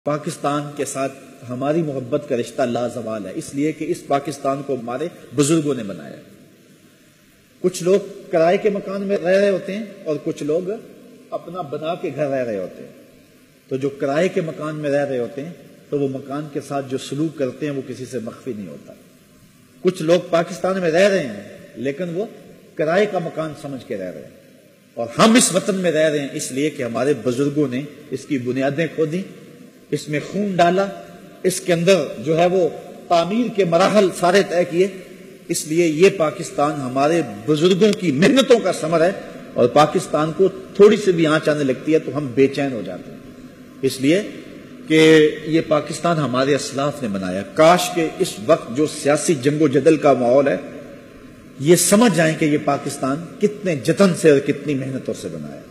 پاکستان کے ساتھ ہماری محبت کا رشتہ لازوال ہے، اس لیے کہ اس پاکستان کو ہمارے بزرگوں نے بنایا۔ کچھ لوگ کرائے کے مکان میں رہ رہے ہوتے ہیں اور کچھ لوگ اپنا بنا کے گھر رہ رہے ہوتے ہیں۔ تو جو کرائے کے مکان میں رہ رہے ہوتے ہیں تو وہ مکان کے ساتھ جو سلوک کرتے ہیں وہ کسی سے مخفی نہیں ہوتا۔ کچھ لوگ پاکستان میں رہ رہے ہیں لیکن وہ کرائے کا مکان سمجھ کے رہ رہے ہیں، اور ہم اس وطن میں رہ رہے ہیں اس لیے کہ ہمارے بزرگوں نے اس کی بنیادیں کھودی، اس میں خون ڈالا، اس کے اندر جو ہے وہ تعمیر کے مراحل سارے طے کیے۔ اس لیے یہ پاکستان ہمارے بزرگوں کی محنتوں کا ثمر ہے، اور پاکستان کو تھوڑی سی بھی آنچ آنے لگتی ہے تو ہم بے چین ہو جاتے ہیں، اس لیے کہ یہ پاکستان ہمارے اسلاف نے بنایا۔ کاش کہ اس وقت جو سیاسی جنگ و جدل کا ماحول ہے یہ سمجھ جائیں کہ یہ پاکستان کتنے جتن سے اور کتنی محنتوں سے بنایا۔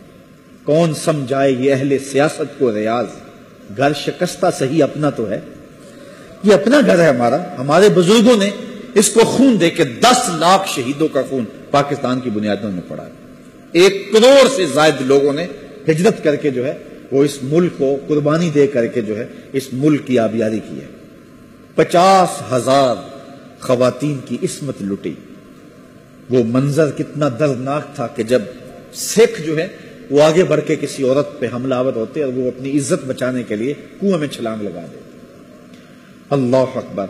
کون سمجھائے یہ اہل سیاست کو ریاض، گھر شکستہ صحیح اپنا تو ہے۔ یہ اپنا گھر ہے ہمارا، ہمارے بزرگوں نے اس کو خون دے کے 10 لاکھ شہیدوں کا خون پاکستان کی بنیادوں میں پڑا ہے۔ 1 کروڑ سے زائد لوگوں نے ہجرت کر کے جو ہے وہ اس ملک کو قربانی دے کر کے جو ہے اس ملک کی آبیاری کی ہے۔ 50,000 خواتین کی عصمت لٹی۔ وہ منظر کتنا دردناک تھا کہ جب سکھ جو ہے وہ آگے بڑھ کے کسی عورت پہ حملہ آور ہوتے اور وہ اپنی عزت بچانے کے لیے کنویں میں چھلانگ لگا دیتے۔ اللہ اکبر۔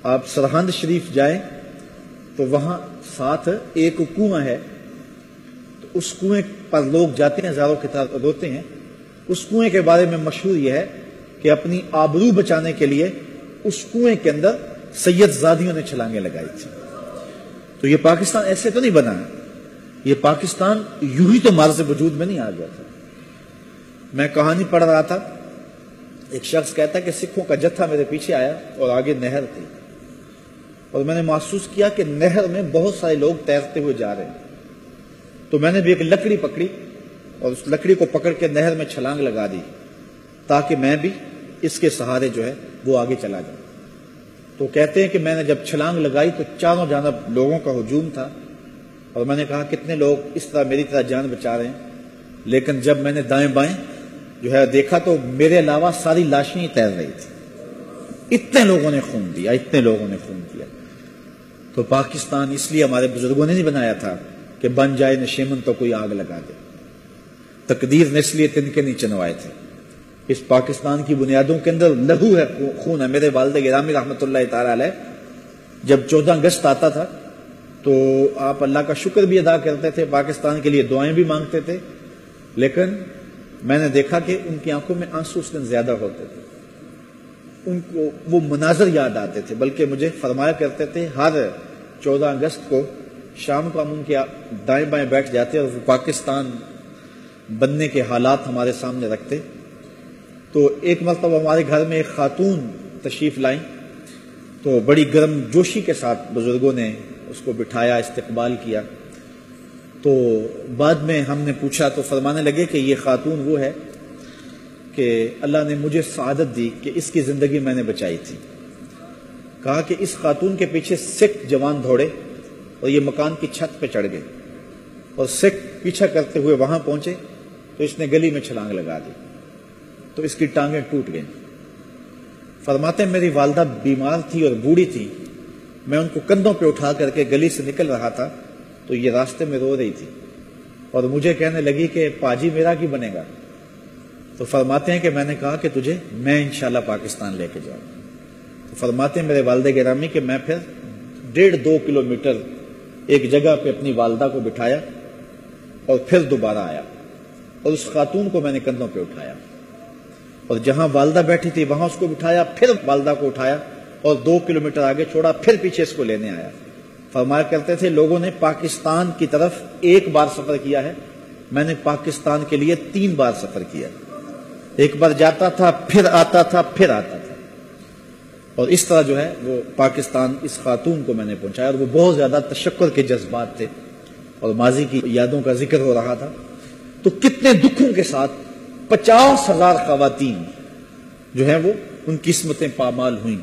آپ سرہند شریف جائیں تو وہاں ساتھ ایک کنواں ہے، تو اس کنویں پر لوگ جاتے ہیں، ہزاروں کی تعداد روتے ہیں۔ اس کنویں کے بارے میں مشہور یہ ہے کہ اپنی آبرو بچانے کے لیے اس کنویں کے اندر سید زادیوں نے چھلانگیں لگائی تھی۔ تو یہ پاکستان ایسے تو نہیں بنا ہے، یہ پاکستان یوں ہی تو معرض وجود میں نہیں آ گیا تھا۔ میں کہانی پڑھ رہا تھا، ایک شخص کہتا کہ سکھوں کا جتھا میرے پیچھے آیا اور آگے نہر تھی، اور میں نے محسوس کیا کہ نہر میں بہت سارے لوگ تیرتے ہوئے جا رہے ہیں۔ تو میں نے بھی ایک لکڑی پکڑی اور اس لکڑی کو پکڑ کے نہر میں چھلانگ لگا دی تاکہ میں بھی اس کے سہارے جو ہے وہ آگے چلا جاؤں۔ تو کہتے ہیں کہ میں نے جب چھلانگ لگائی تو چاروں جانب لوگوں کا ہجوم تھا، اور میں نے کہا کتنے لوگ اس طرح میری طرح جان بچا رہے ہیں، لیکن جب میں نے دائیں بائیں جو ہے دیکھا تو میرے علاوہ ساری لاشیں ہی تیر رہی تھی۔ اتنے لوگوں نے خون دیا، اتنے لوگوں نے خون دیا۔ تو پاکستان اس لیے ہمارے بزرگوں نے نہیں بنایا تھا کہ بن جائے نشیمن تو کوئی آگ لگا دے، تقدیر نے اس لیے تنکے نہیں چنوائے تھے۔ اس پاکستان کی بنیادوں کے اندر لہو ہے، خون ہے۔ میرے والد گرامی رحمۃ اللہ تعالی علیہ جب 14 اگست آتا تھا تو آپ اللہ کا شکر بھی ادا کرتے تھے، پاکستان کے لیے دعائیں بھی مانگتے تھے، لیکن میں نے دیکھا کہ ان کی آنکھوں میں آنسو اس دن زیادہ ہوتے تھے، ان کو وہ مناظر یاد آتے تھے، بلکہ مجھے فرمایا کرتے تھے ہر 14 اگست کو شام کو ہم ان کے دائیں بائیں بیٹھ جاتے اور وہ پاکستان بننے کے حالات ہمارے سامنے رکھتے۔ تو ایک مرتبہ ہمارے گھر میں ایک خاتون تشریف لائیں، تو بڑی گرم جوشی کے ساتھ بزرگوں نے اس کو بٹھایا، استقبال کیا۔ تو بعد میں ہم نے پوچھا تو فرمانے لگے کہ یہ خاتون وہ ہے کہ اللہ نے مجھے سعادت دی کہ اس کی زندگی میں نے بچائی تھی۔ کہا کہ اس خاتون کے پیچھے سکھ جوان دوڑے اور یہ مکان کی چھت پہ چڑھ گئے، اور سکھ پیچھا کرتے ہوئے وہاں پہنچے تو اس نے گلی میں چھلانگ لگا دی، تو اس کی ٹانگیں ٹوٹ گئیں۔ فرماتے میری والدہ بیمار تھی اور بوڑھی تھی، میں ان کو کندھوں پہ اٹھا کر کے گلی سے نکل رہا تھا تو یہ راستے میں رو رہی تھی، اور مجھے کہنے لگی کہ پاجی میرا کی بنے گا؟ تو فرماتے ہیں کہ میں نے کہا کہ تجھے میں انشاءاللہ پاکستان لے کے جاؤں۔ تو فرماتے ہیں میرے والد گرامی کہ میں پھر 1.5-2 کلومیٹر ایک جگہ پہ اپنی والدہ کو بٹھایا اور پھر دوبارہ آیا، اور اس خاتون کو میں نے کندھوں پہ اٹھایا، اور جہاں والدہ بیٹھی تھی وہاں اس کو بٹھایا، پھر والدہ کو اٹھایا اور 2 کلومیٹر آگے چھوڑا، پھر پیچھے اس کو لینے آیا۔ فرمایا کرتے تھے لوگوں نے پاکستان کی طرف 1 بار سفر کیا ہے، میں نے پاکستان کے لیے 3 بار سفر کیا۔ 1 بار جاتا تھا، پھر آتا تھا، پھر آتا تھا، اور اس طرح جو ہے وہ پاکستان اس خاتون کو میں نے پہنچایا، اور وہ بہت زیادہ تشکر کے جذبات تھے اور ماضی کی یادوں کا ذکر ہو رہا تھا۔ تو کتنے دکھوں کے ساتھ 50,000 خواتین جو ہیں وہ ان کی قسمتیں پامال ہوئیں،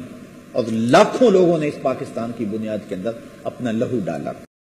اور لاکھوں لوگوں نے اس پاکستان کی بنیاد کے اندر اپنا لہو ڈالا۔